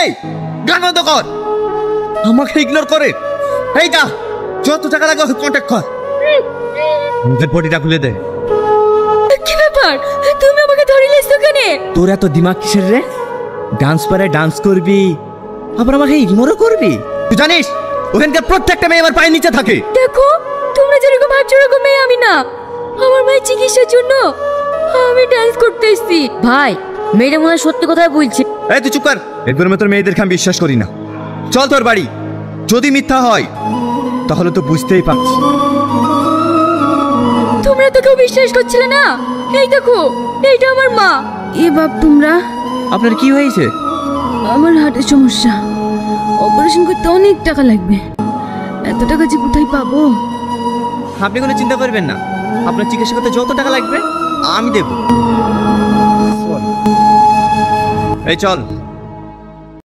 এই গান বন্ধ কর। আমাকে ইগনোর করে এই যা, যত টাকা লাগে ওকে কন্ট্যাক্ট কর। মুখের পটিটা খুলে দে। কি ব্যাপার, তুমি আমাকে ধরে লেছো কেন? তোর এত দিমাগ কিসের রে? ডান্স পারে ডান্স করবি, আবার আমাকে ইগনোরও করবি? তুই জানিস ওখানকার প্রত্যেকটা মেয়ে আমার পায়ের নিচে থাকে। দেখো, তোমরা যেরকম ভাবছো ওরকম মেয়ে আমি না। আমার মায়ের চিকিৎসার জন্য আমি ডান্স করতে এসেছি। ভাই, মেয়েটা মনে হয় সত্যি কথাই বলছে। এই তুই চুপ কর, এরপর তোর মেয়েদেরকে আমি বিশ্বাস করি না। চল তোর বাড়ি, যদি মিথ্যা হয় তাহলে তো বুঝতেই পারছি। তোমরা তো কেউ বিশ্বাস করছিলে না। এই দেখো, এইটা আমার মা। এ বাপ, তোমরা? আপনার কি হয়েছে? আমার হার্টের সমস্যা, অপারেশন করতে অনেক টাকা লাগবে। এত টাকা যে কোথায় পাবো? আপনি কোনো চিন্তা করবেন না, আপনার চিকিৎসা করতে যত টাকা লাগবে আমি দেব। এই চল।